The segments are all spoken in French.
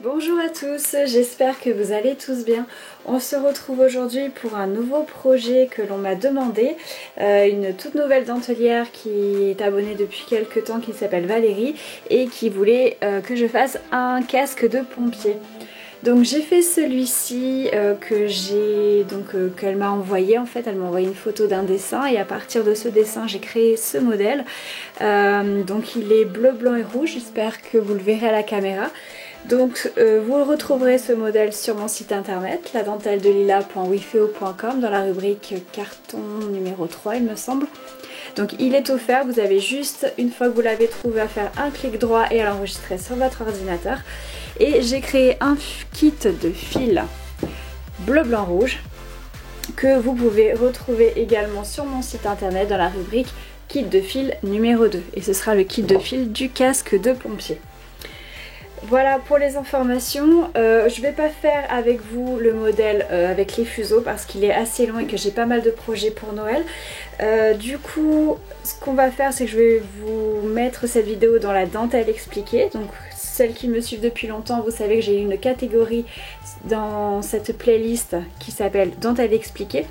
Bonjour à tous, j'espère que vous allez tous bien. On se retrouve aujourd'hui pour un nouveau projet que l'on m'a demandé, une toute nouvelle dentelière qui est abonnée depuis quelques temps qui s'appelle Valérie et qui voulait que je fasse un casque de pompier. Donc j'ai fait celui-ci qu'elle m'a envoyé. En fait, elle m'a envoyé une photo d'un dessin et à partir de ce dessin j'ai créé ce modèle. Donc il est bleu, blanc et rouge, j'espère que vous le verrez à la caméra. Donc vous retrouverez ce modèle sur mon site internet, ladenteldelila.wifeo.com, dans la rubrique carton numéro 3 il me semble. Donc il est offert, vous avez juste, une fois que vous l'avez trouvé, à faire un clic droit et à l'enregistrer sur votre ordinateur. Et j'ai créé un kit de fils bleu, blanc, rouge que vous pouvez retrouver également sur mon site internet dans la rubrique kit de fils numéro 2. Et ce sera le kit de fils du casque de pompier. Voilà pour les informations. Je vais pas faire avec vous le modèle avec les fuseaux parce qu'il est assez long et que j'ai pas mal de projets pour Noël. Du coup, ce qu'on va faire, c'est que je vais vous mettre cette vidéo dans la dentelle expliquée. Donc celles qui me suivent depuis longtemps, vous savez que j'ai une catégorie dans cette playlist qui s'appelle dentelle expliquée,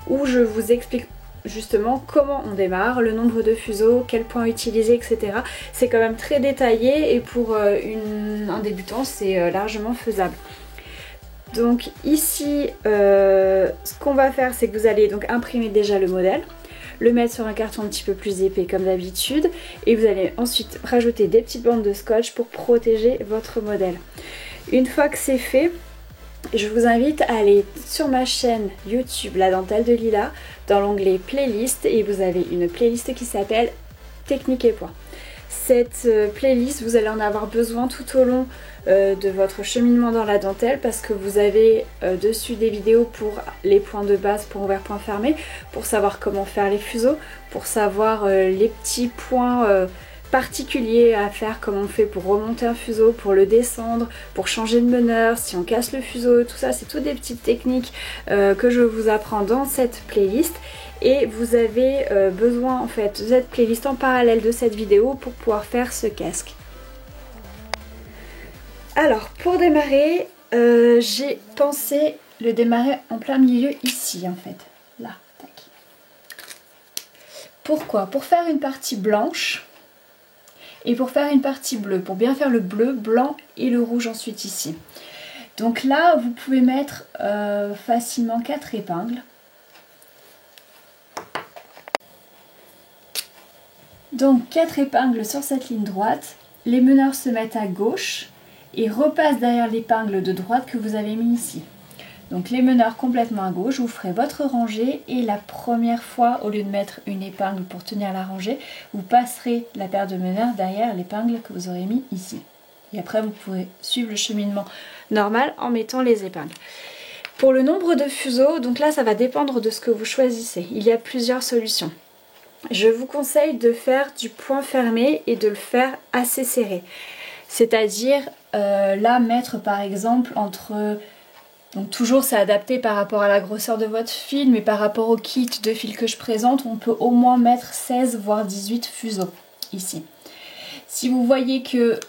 où je vous explique justement comment on démarre, le nombre de fuseaux, quel point utiliser, etc. C'est quand même très détaillé et pour un débutant c'est largement faisable. Donc ici ce qu'on va faire, c'est que vous allez donc imprimer déjà le modèle, le mettre sur un carton un petit peu plus épais comme d'habitude et vous allez ensuite rajouter des petites bandes de scotch pour protéger votre modèle. Une fois que c'est fait, je vous invite à aller sur ma chaîne YouTube La Dentelle de Lila dans l'onglet playlist et vous avez une playlist qui s'appelle Technique et points. Cette playlist, vous allez en avoir besoin tout au long de votre cheminement dans la dentelle parce que vous avez dessus des vidéos pour les points de base, point ouvert, point fermé, pour savoir comment faire les fuseaux, pour savoir les petits points particulier à faire, comment on fait pour remonter un fuseau, pour le descendre, pour changer de meneur, si on casse le fuseau, tout ça, c'est toutes des petites techniques que je vous apprends dans cette playlist. Et vous avez besoin en fait de cette playlist en parallèle de cette vidéo pour pouvoir faire ce casque. Alors pour démarrer, j'ai pensé le démarrer en plein milieu ici en fait, là, tac. Pourquoi? Pour faire une partie blanche et pour faire une partie bleue, pour bien faire le bleu, blanc et le rouge ensuite ici. Donc là, vous pouvez mettre facilement 4 épingles. Donc 4 épingles sur cette ligne droite, les meneurs se mettent à gauche et repassent derrière l'épingle de droite que vous avez mis ici. Donc les meneurs complètement à gauche, vous ferez votre rangée et la première fois, au lieu de mettre une épingle pour tenir la rangée, vous passerez la paire de meneurs derrière l'épingle que vous aurez mis ici. Et après vous pourrez suivre le cheminement normal en mettant les épingles. Pour le nombre de fuseaux, donc là ça va dépendre de ce que vous choisissez. Il y a plusieurs solutions. Je vous conseille de faire du point fermé et de le faire assez serré. C'est-à-dire là mettre par exemple entre... Donc toujours c'est adapté par rapport à la grosseur de votre fil, mais par rapport au kit de fil que je présente, on peut au moins mettre 16 voire 18 fuseaux ici. Si vous voyez que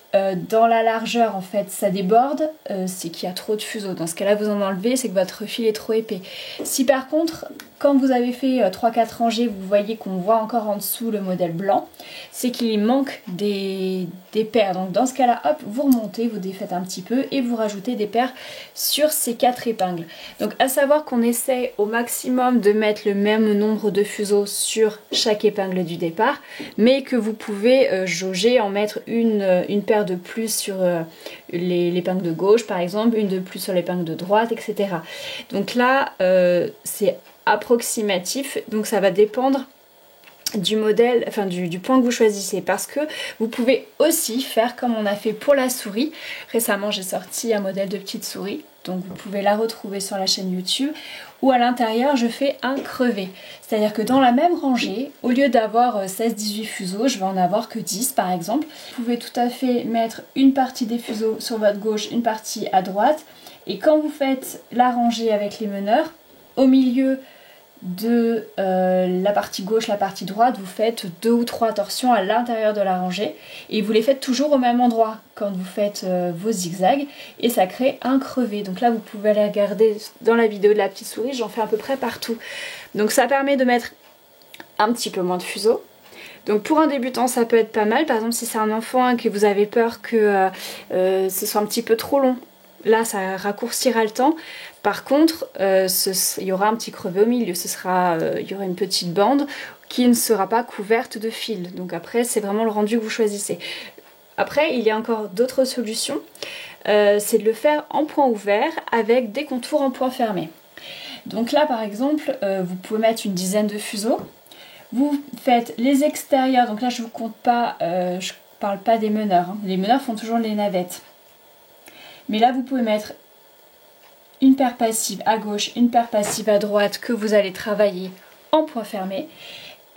dans la largeur en fait ça déborde, c'est qu'il y a trop de fuseaux. Dans ce cas là vous en enlevez, c'est que votre fil est trop épais. Si par contre quand vous avez fait 3-4 rangées, vous voyez qu'on voit encore en dessous le modèle blanc, c'est qu'il manque des paires. Donc dans ce cas là, hop, vous remontez, vous défaites un petit peu et vous rajoutez des paires sur ces 4 épingles. Donc à savoir qu'on essaie au maximum de mettre le même nombre de fuseaux sur chaque épingle du départ, mais que vous pouvez jauger, en mettre une paire de plus sur l'épingle de gauche par exemple, une de plus sur l'épingle de droite, etc. Donc là c'est approximatif, donc ça va dépendre du modèle, enfin du point que vous choisissez, parce que vous pouvez aussi faire comme on a fait pour la souris. Récemment j'ai sorti un modèle de petite souris, donc vous pouvez la retrouver sur la chaîne YouTube, où à l'intérieur je fais un crevé, c'est à dire que dans la même rangée, au lieu d'avoir 16-18 fuseaux, je vais en avoir que 10 par exemple. Vous pouvez tout à fait mettre une partie des fuseaux sur votre gauche, une partie à droite, et quand vous faites la rangée avec les meneurs, au milieu de la partie gauche, la partie droite, vous faites 2 ou 3 torsions à l'intérieur de la rangée et vous les faites toujours au même endroit quand vous faites vos zigzags et ça crée un crevé. Donc là vous pouvez aller regarder dans la vidéo de la petite souris, j'en fais à peu près partout. Donc ça permet de mettre un petit peu moins de fuseaux. Donc pour un débutant ça peut être pas mal, par exemple si c'est un enfant et que vous avez peur que ce soit un petit peu trop long. Là ça raccourcira le temps. Par contre il y aura un petit crevé au milieu, il y aura une petite bande qui ne sera pas couverte de fil. Donc après c'est vraiment le rendu que vous choisissez. Après il y a encore d'autres solutions, c'est de le faire en point ouvert avec des contours en point fermé. Donc là par exemple vous pouvez mettre une dizaine de fuseaux. Vous faites les extérieurs, donc là je ne vous compte pas, je parle pas des meneurs, hein. Les meneurs font toujours les navettes. Mais là vous pouvez mettre une paire passive à gauche, une paire passive à droite que vous allez travailler en point fermé.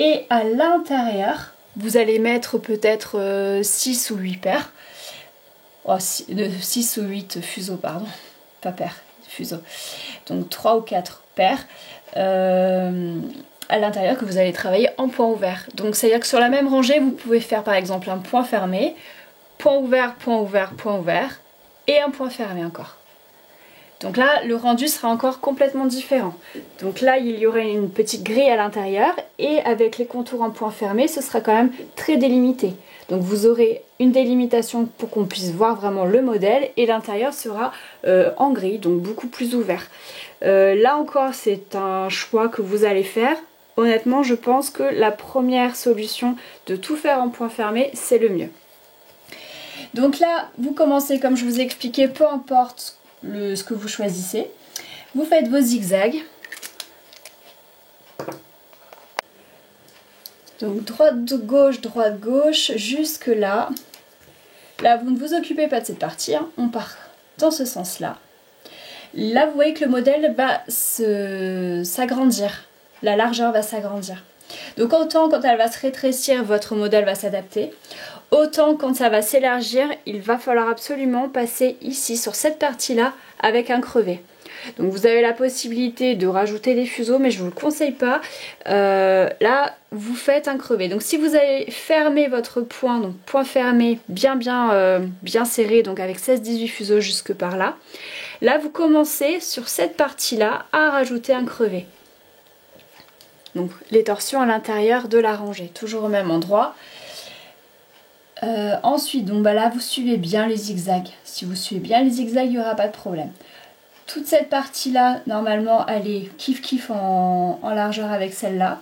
Et à l'intérieur, vous allez mettre peut-être 6 ou 8 paires. Oh, 6 ou 8 fuseaux, pardon. Pas paires, fuseaux. Donc 3 ou 4 paires à l'intérieur que vous allez travailler en point ouvert. Donc c'est à dire que sur la même rangée, vous pouvez faire par exemple un point fermé, point ouvert, point ouvert, point ouvert, et un point fermé encore. Donc là, le rendu sera encore complètement différent. Donc là, il y aurait une petite grille à l'intérieur et avec les contours en point fermé, ce sera quand même très délimité. Donc vous aurez une délimitation pour qu'on puisse voir vraiment le modèle et l'intérieur sera en gris, donc beaucoup plus ouvert. Là encore, c'est un choix que vous allez faire. Honnêtement, je pense que la première solution de tout faire en point fermé, c'est le mieux. Donc là, vous commencez comme je vous ai expliqué, peu importe ce que vous choisissez. Vous faites vos zigzags. Donc droite gauche, jusque là. Là, vous ne vous occupez pas de cette partie, hein. On part dans ce sens-là. Là, vous voyez que le modèle va s'agrandir. La largeur va s'agrandir. Donc autant quand elle va se rétrécir, votre modèle va s'adapter. Autant quand ça va s'élargir, il va falloir absolument passer ici, sur cette partie-là, avec un crevé. Donc vous avez la possibilité de rajouter des fuseaux, mais je ne vous le conseille pas. Là, vous faites un crevé. Donc si vous avez fermé votre point, donc point fermé, bien serré, donc avec 16-18 fuseaux jusque par là. Là, vous commencez sur cette partie-là à rajouter un crevé. Donc les torsions à l'intérieur de la rangée, toujours au même endroit. Ensuite, donc là vous suivez bien les zigzags. Si vous suivez bien les zigzags, il n'y aura pas de problème. Toute cette partie là, normalement, elle est kiff en largeur avec celle-là.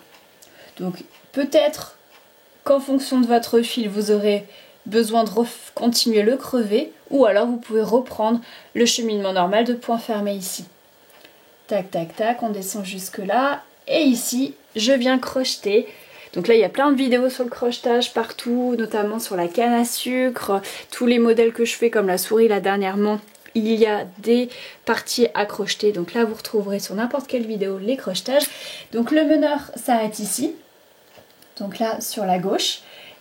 Donc peut-être qu'en fonction de votre fil, vous aurez besoin de continuer le crevé, ou alors vous pouvez reprendre le cheminement normal de point fermé ici. Tac, tac, tac, on descend jusque là. Et ici, je viens crocheter. Donc là, il y a plein de vidéos sur le crochetage partout, notamment sur la canne à sucre. Tous les modèles que je fais, comme la souris là dernièrement, il y a des parties à crocheter. Donc là, vous retrouverez sur n'importe quelle vidéo les crochetages. Donc le meneur s'arrête ici. Donc là, sur la gauche.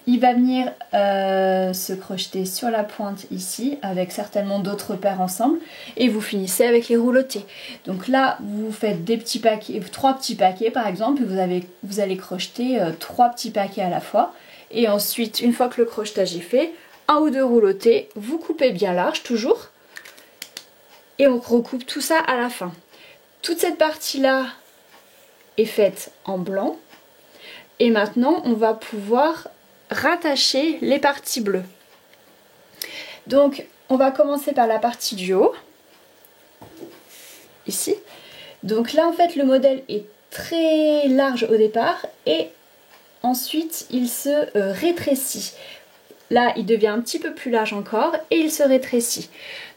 Il va venir se crocheter sur la pointe ici, avec certainement d'autres paires ensemble. Et vous finissez avec les roulotés. Donc là, vous faites des petits paquets, 3 petits paquets par exemple, et vous allez crocheter 3 petits paquets à la fois. Et ensuite, une fois que le crochetage est fait, 1 ou 2 roulotés, vous coupez bien large toujours. Et on recoupe tout ça à la fin. Toute cette partie-là est faite en blanc. Et maintenant, on va pouvoir rattacher les parties bleues. Donc on va commencer par la partie du haut ici. Donc là en fait le modèle est très large au départ et ensuite il se rétrécit. Là il devient un petit peu plus large encore et il se rétrécit.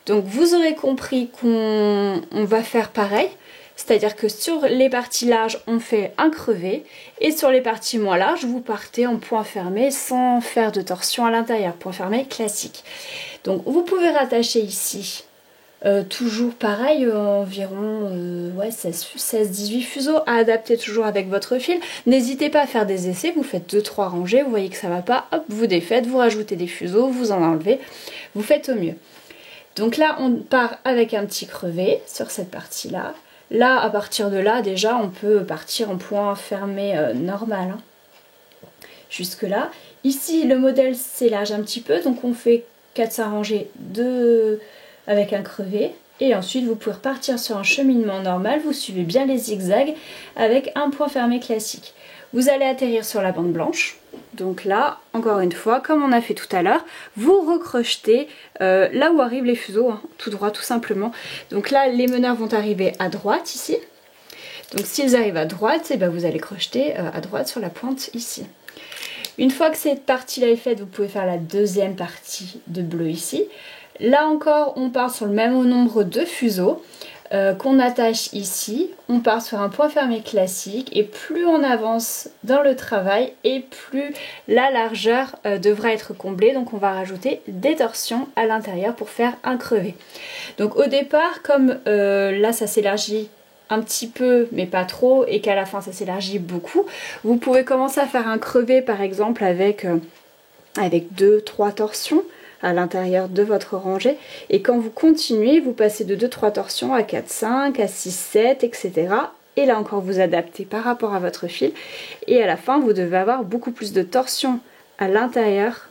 Donc vous aurez compris qu'on va faire pareil. C'est-à-dire que sur les parties larges, on fait un crevé et sur les parties moins larges, vous partez en point fermé sans faire de torsion à l'intérieur. Point fermé classique. Donc vous pouvez rattacher ici, toujours pareil, environ 16-18 fuseaux à adapter toujours avec votre fil. N'hésitez pas à faire des essais, vous faites 2-3 rangées, vous voyez que ça ne va pas, hop, vous défaites, vous rajoutez des fuseaux, vous en enlevez, vous faites au mieux. Donc là, on part avec un petit crevé sur cette partie-là. Là, à partir de là, déjà, on peut partir en point fermé normal. Hein. Jusque là. Ici, le modèle s'élargit un petit peu, donc on fait 4 rangées avec un crevé. Et ensuite, vous pouvez repartir sur un cheminement normal. Vous suivez bien les zigzags avec un point fermé classique. Vous allez atterrir sur la bande blanche. Donc là, encore une fois, comme on a fait tout à l'heure, vous recrochetez là où arrivent les fuseaux, hein, tout droit, tout simplement. Donc là, les meneurs vont arriver à droite ici. Donc s'ils arrivent à droite, et ben vous allez crocheter à droite sur la pointe ici. Une fois que cette partie-là est faite, vous pouvez faire la deuxième partie de bleu ici. Là encore, on part sur le même nombre de fuseaux qu'on attache ici. On part sur un point fermé classique et plus on avance dans le travail et plus la largeur devra être comblée. Donc on va rajouter des torsions à l'intérieur pour faire un crevé. Donc au départ, comme là ça s'élargit un petit peu mais pas trop et qu'à la fin ça s'élargit beaucoup, vous pouvez commencer à faire un crevé par exemple avec 2-3 torsions à l'intérieur de votre rangée et quand vous continuez vous passez de 2-3 torsions à 4-5, à 6-7 etc. Et là encore vous adaptez par rapport à votre fil et à la fin vous devez avoir beaucoup plus de torsions à l'intérieur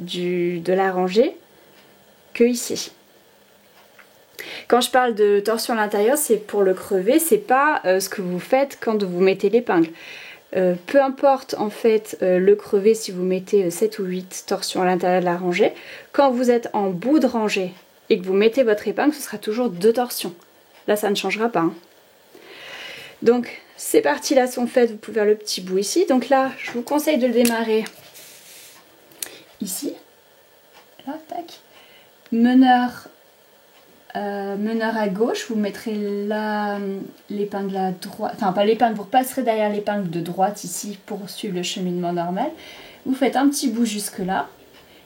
de la rangée que ici. Quand je parle de torsion à l'intérieur, c'est pour le crevé, c'est pas ce que vous faites quand vous mettez l'épingle. Peu importe en fait le crevé si vous mettez 7 ou 8 torsions à l'intérieur de la rangée, quand vous êtes en bout de rangée et que vous mettez votre épingle, ce sera toujours 2 torsions. Là ça ne changera pas. Hein. Donc ces parties là sont faites, vous pouvez faire le petit bout ici. Donc là je vous conseille de le démarrer ici. Là, tac. Meneur à gauche, vous mettrez l'épingle à droite, enfin pas l'épingle, vous repasserez derrière l'épingle de droite ici pour suivre le cheminement normal. Vous faites un petit bout jusque là.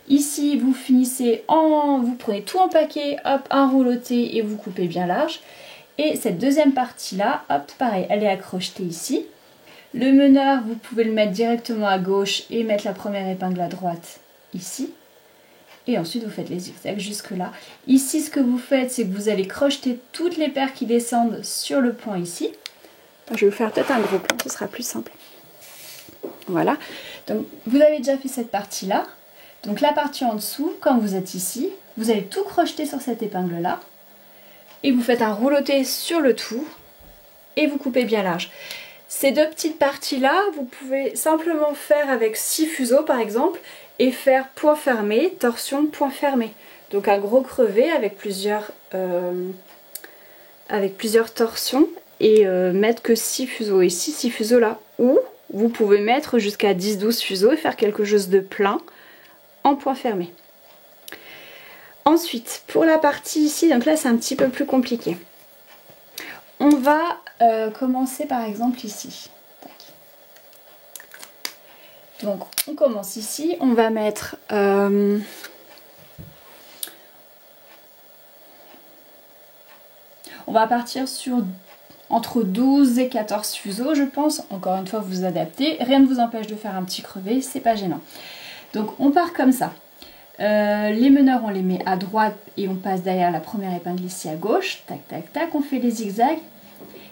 Ici vous finissez vous prenez tout en paquet, hop, un rouloté et vous coupez bien large. Et cette deuxième partie là, hop, pareil, elle est accrochetée ici. Le meneur, vous pouvez le mettre directement à gauche et mettre la première épingle à droite ici. Et ensuite vous faites les zigzags jusque là. Ici ce que vous faites c'est que vous allez crocheter toutes les paires qui descendent sur le point ici. Je vais vous faire peut-être un gros plan, ce sera plus simple. Voilà, donc vous avez déjà fait cette partie là. Donc la partie en dessous, quand vous êtes ici, vous allez tout crocheter sur cette épingle là. Et vous faites un rouloté sur le tout. Et vous coupez bien large. Ces deux petites parties là, vous pouvez simplement faire avec 6 fuseaux par exemple. Et faire point fermé, torsion, point fermé. Donc un gros crevé avec plusieurs torsions et mettre que 6 fuseaux ici, 6 fuseaux là. Ou vous pouvez mettre jusqu'à 10-12 fuseaux et faire quelque chose de plein en point fermé. Ensuite, pour la partie ici, donc là c'est un petit peu plus compliqué. On va commencer par exemple ici. Donc on commence ici, on va mettre on va partir sur entre 12 et 14 fuseaux je pense, encore une fois vous adaptez, rien ne vous empêche de faire un petit crevé, c'est pas gênant. Donc on part comme ça, les meneurs on les met à droite et on passe derrière la première épingle ici à gauche, tac tac tac, on fait les zigzags.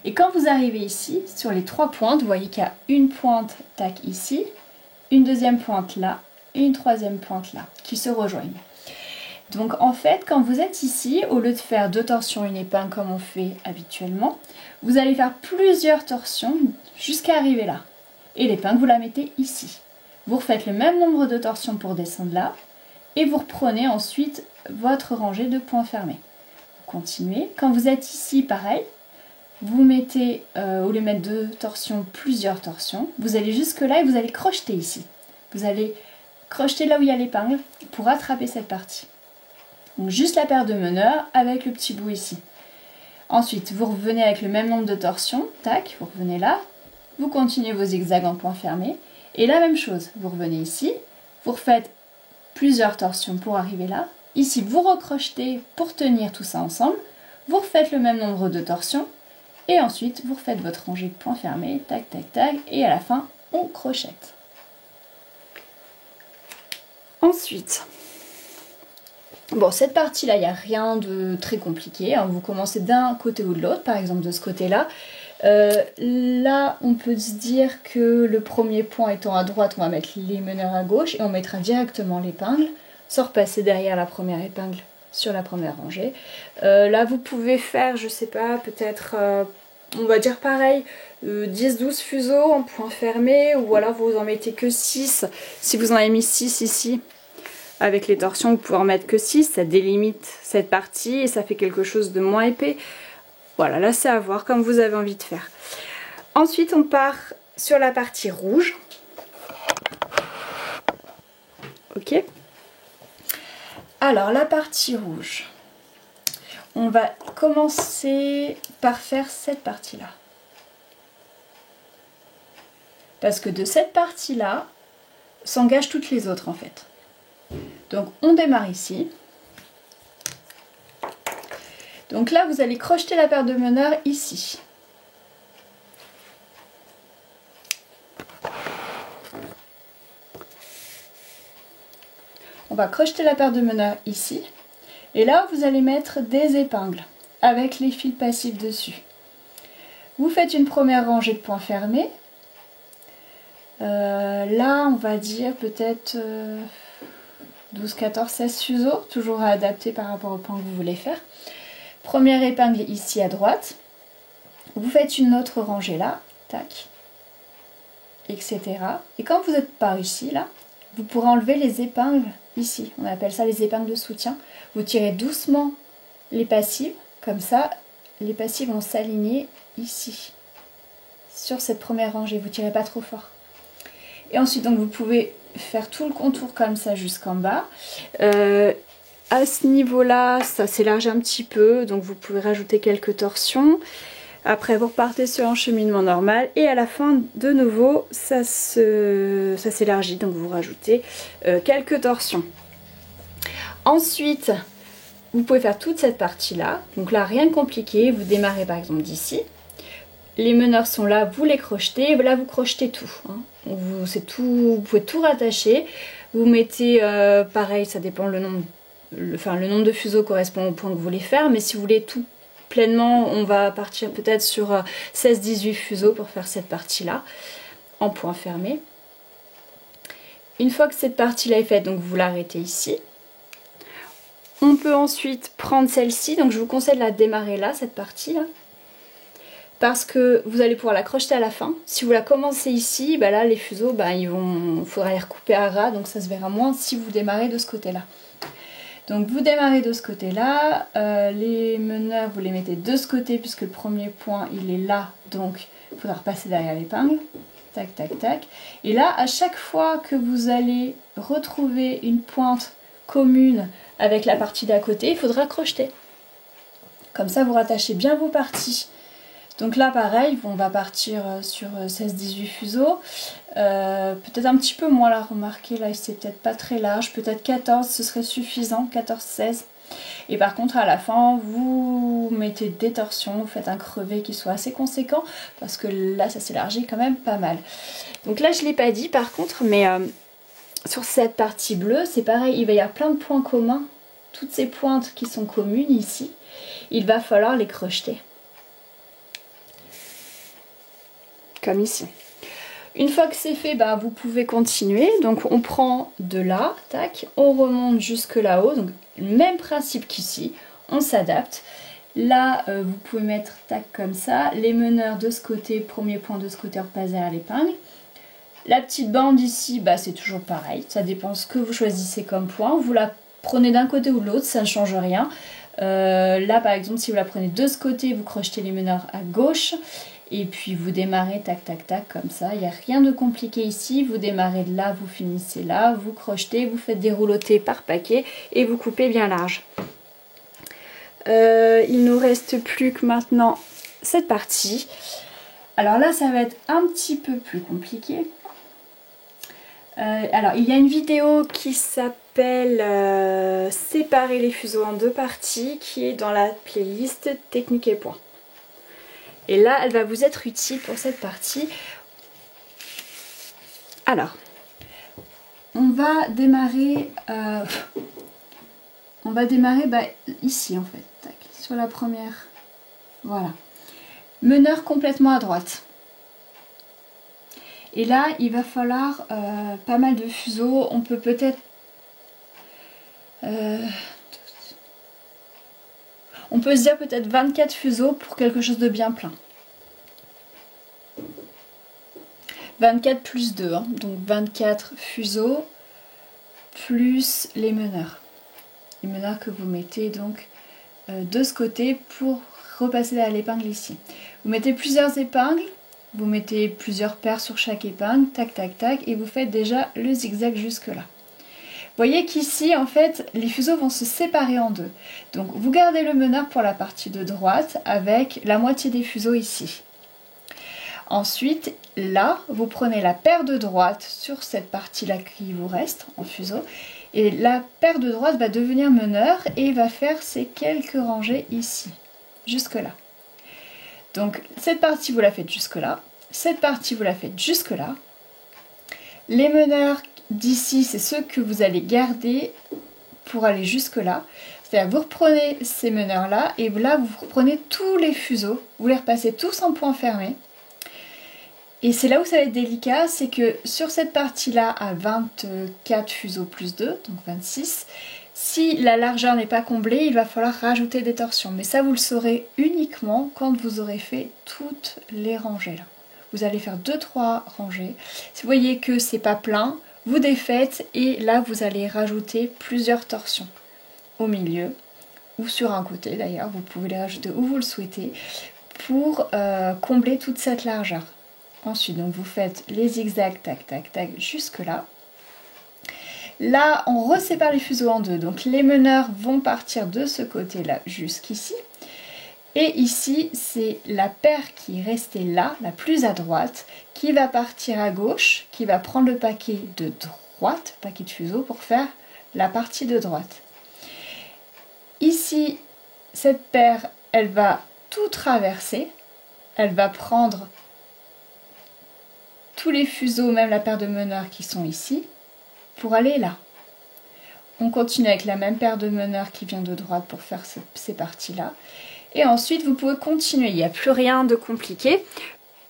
Et quand vous arrivez ici, sur les 3 pointes, vous voyez qu'il y a une pointe, tac ici, une deuxième pointe là et une troisième pointe là qui se rejoignent. Donc en fait quand vous êtes ici, au lieu de faire 2 torsions une épingle comme on fait habituellement, vous allez faire plusieurs torsions jusqu'à arriver là. Et l'épingle vous la mettez ici. Vous refaites le même nombre de torsions pour descendre là et vous reprenez ensuite votre rangée de points fermés. Vous continuez. Quand vous êtes ici pareil, vous mettez, au lieu de mettre 2 torsions, plusieurs torsions. Vous allez jusque là et vous allez crocheter ici. Vous allez crocheter là où il y a l'épingle pour attraper cette partie. Donc juste la paire de meneurs avec le petit bout ici. Ensuite, vous revenez avec le même nombre de torsions. Tac, vous revenez là. Vous continuez vos zigzags en point fermé. Et la même chose, vous revenez ici. Vous refaites plusieurs torsions pour arriver là. Ici, vous recrochetez pour tenir tout ça ensemble. Vous refaites le même nombre de torsions. Et ensuite, vous refaites votre rangée de points fermés, tac, tac, tac, et à la fin, on crochette. Ensuite, Bon, cette partie-là, il n'y a rien de très compliqué, hein. Vous commencez d'un côté ou de l'autre, par exemple de ce côté-là. Là, on peut se dire que le premier point étant à droite, on va mettre les meneurs à gauche et on mettra directement l'épingle, sans repasser derrière la première épingle sur la première rangée. Là, vous pouvez faire, je sais pas, peut-être, on va dire pareil, 10-12 fuseaux en point fermé, ou alors vous en mettez que 6, si vous en avez mis 6 ici. Avec les torsions, vous pouvez en mettre que 6, ça délimite cette partie et ça fait quelque chose de moins épais. Voilà, là c'est à voir comme vous avez envie de faire. Ensuite, on part sur la partie rouge. Ok. Alors, la partie rouge, on va commencer par faire cette partie-là. Parce que de cette partie-là, s'engagent toutes les autres en fait. Donc on démarre ici. Donc là vous allez crocheter la paire de meneurs ici. On va crocheter la paire de meneurs ici. Et là vous allez mettre des épingles avec les fils passifs dessus. Vous faites une première rangée de points fermés. Là on va dire peut-être 12, 14, 16 fuseaux, toujours à adapter par rapport au point que vous voulez faire. Première épingle ici à droite. Vous faites une autre rangée là, tac, etc. Et quand vous n'êtes pas ici, là, vous pourrez enlever les épingles ici. On appelle ça les épingles de soutien. Vous tirez doucement les passives, comme ça, les passives vont s'aligner ici, sur cette première rangée. Vous ne tirez pas trop fort. Et ensuite, donc, vous pouvez faire tout le contour comme ça jusqu'en bas. À ce niveau-là, ça s'élargit un petit peu, donc vous pouvez rajouter quelques torsions. Après, vous repartez sur un cheminement normal et à la fin, de nouveau, ça s'élargit, donc vous rajoutez quelques torsions. Ensuite, vous pouvez faire toute cette partie-là. Donc là, rien de compliqué, vous démarrez par exemple d'ici. Les meneurs sont là, vous les crochetez, là vous crochetez tout, hein. Vous pouvez tout rattacher. Vous mettez, pareil, ça dépend le nombre de fuseaux correspond au point que vous voulez faire, mais si vous voulez tout pleinement, on va partir peut-être sur 16-18 fuseaux pour faire cette partie-là, en point fermé. Une fois que cette partie-là est faite, donc vous l'arrêtez ici. On peut ensuite prendre celle-ci, donc je vous conseille de la démarrer là, cette partie-là, parce que vous allez pouvoir la crocheter à la fin. Si vous la commencez ici, bah là les fuseaux, il faudra les recouper à ras, donc ça se verra moins si vous démarrez de ce côté-là. Donc vous démarrez de ce côté-là, les meneurs vous les mettez de ce côté puisque le premier point il est là, donc il faudra repasser derrière l'épingle. Tac, tac, tac. Et là, à chaque fois que vous allez retrouver une pointe commune avec la partie d'à côté, il faudra crocheter. Comme ça, vous rattachez bien vos parties. Donc là, pareil, on va partir sur 16-18 fuseaux. Peut-être un petit peu moins là, remarquez, là, c'est peut-être pas très large. Peut-être 14, ce serait suffisant, 14-16. Et par contre, à la fin, vous mettez des torsions, vous faites un crevé qui soit assez conséquent, parce que là, ça s'élargit quand même pas mal. Donc là, je ne l'ai pas dit par contre, mais sur cette partie bleue, c'est pareil, il va y avoir plein de points communs. Toutes ces pointes qui sont communes ici, il va falloir les crocheter. Comme ici. Une fois que c'est fait, vous pouvez continuer. Donc on prend de là, tac, on remonte jusque là-haut. Donc le même principe qu'ici, on s'adapte. Là, vous pouvez mettre tac comme ça. Les meneurs de ce côté, premier point de ce côté, on repasse derrière l'épingle. La petite bande ici, c'est toujours pareil. Ça dépend ce que vous choisissez comme point. Vous la prenez d'un côté ou de l'autre, ça ne change rien. Là par exemple, si vous la prenez de ce côté, vous crochetez les meneurs à gauche. Et puis vous démarrez tac tac tac comme ça, il n'y a rien de compliqué ici, vous démarrez de là, vous finissez là, vous crochetez, vous faites des roulotés par paquet et vous coupez bien large. Il nous reste plus que maintenant cette partie. Alors là ça va être un petit peu plus compliqué. Alors il y a une vidéo qui s'appelle Séparer les fuseaux en deux parties qui est dans la playlist Technique et points. Et là, elle va vous être utile pour cette partie. Alors, on va démarrer va démarrer ici en fait, tac, sur la première, voilà. Meneur complètement à droite. Et là, il va falloir pas mal de fuseaux. On peut peut-être... on peut se dire peut-être 24 fuseaux pour quelque chose de bien plein. 24 plus 2, hein, donc 24 fuseaux plus les meneurs. Les meneurs que vous mettez donc de ce côté pour repasser à l'épingle ici. Vous mettez plusieurs épingles. Vous mettez plusieurs paires sur chaque épingle, tac tac tac, et vous faites déjà le zigzag jusque là. Vous voyez qu'ici en fait les fuseaux vont se séparer en deux. Donc vous gardez le meneur pour la partie de droite avec la moitié des fuseaux ici. Ensuite là vous prenez la paire de droite sur cette partie là qui vous reste en fuseau. Et la paire de droite va devenir meneur et va faire ces quelques rangées ici, jusque là. Donc cette partie vous la faites jusque là, cette partie vous la faites jusque là. Les meneurs d'ici c'est ceux que vous allez garder pour aller jusque là. C'est-à-dire vous reprenez ces meneurs là et là vous reprenez tous les fuseaux, vous les repassez tous en point fermé. Et c'est là où ça va être délicat, c'est que sur cette partie là à 24 fuseaux plus 2, donc 26, si la largeur n'est pas comblée, il va falloir rajouter des torsions. Mais ça, vous le saurez uniquement quand vous aurez fait toutes les rangées. Là. Vous allez faire 2-3 rangées. Si vous voyez que c'est pas plein, vous défaites et là, vous allez rajouter plusieurs torsions au milieu ou sur un côté d'ailleurs. Vous pouvez les rajouter où vous le souhaitez pour combler toute cette largeur. Ensuite, donc vous faites les zigzags, tac, tac, tac, jusque là. Là, on resépare les fuseaux en deux. Donc, les meneurs vont partir de ce côté-là jusqu'ici. Et ici, c'est la paire qui est restée là, la plus à droite, qui va partir à gauche, qui va prendre le paquet de droite, paquet de fuseaux, pour faire la partie de droite. Ici, cette paire, elle va tout traverser. Elle va prendre tous les fuseaux, même la paire de meneurs qui sont ici, pour aller là. On continue avec la même paire de meneurs qui vient de droite pour faire ces parties-là. Et ensuite, vous pouvez continuer. Il n'y a plus rien de compliqué.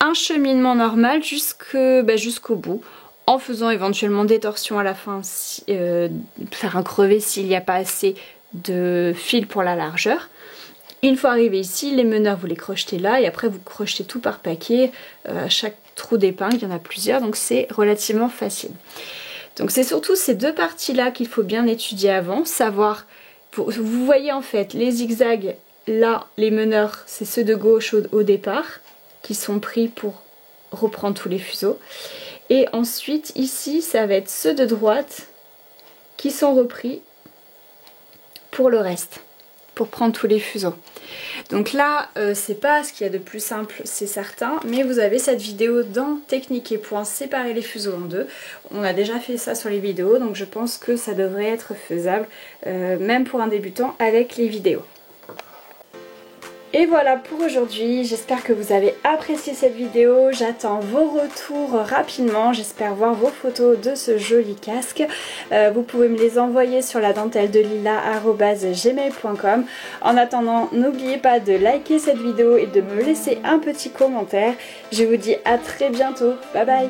Un cheminement normal jusqu'au bout, en faisant éventuellement des torsions à la fin, faire un crevé s'il n'y a pas assez de fil pour la largeur. Une fois arrivé ici, les meneurs, vous les crochetez là et après vous crochetez tout par paquet. Chaque trou d'épingle, il y en a plusieurs, donc c'est relativement facile. Donc c'est surtout ces deux parties-là qu'il faut bien étudier avant, savoir, vous voyez en fait les zigzags, là les meneurs, c'est ceux de gauche au départ, qui sont pris pour reprendre tous les fuseaux. Et ensuite ici, ça va être ceux de droite qui sont repris pour le reste, pour prendre tous les fuseaux. Donc là, c'est pas ce qu'il y a de plus simple, c'est certain, mais vous avez cette vidéo dans Technique et Point, séparer les fuseaux en deux. On a déjà fait ça sur les vidéos, donc je pense que ça devrait être faisable, même pour un débutant, avec les vidéos. Et voilà pour aujourd'hui, j'espère que vous avez apprécié cette vidéo, j'attends vos retours rapidement, j'espère voir vos photos de ce joli casque. Vous pouvez me les envoyer sur la dentelle de lila@gmail.com. En attendant, n'oubliez pas de liker cette vidéo et de me laisser un petit commentaire. Je vous dis à très bientôt, bye bye.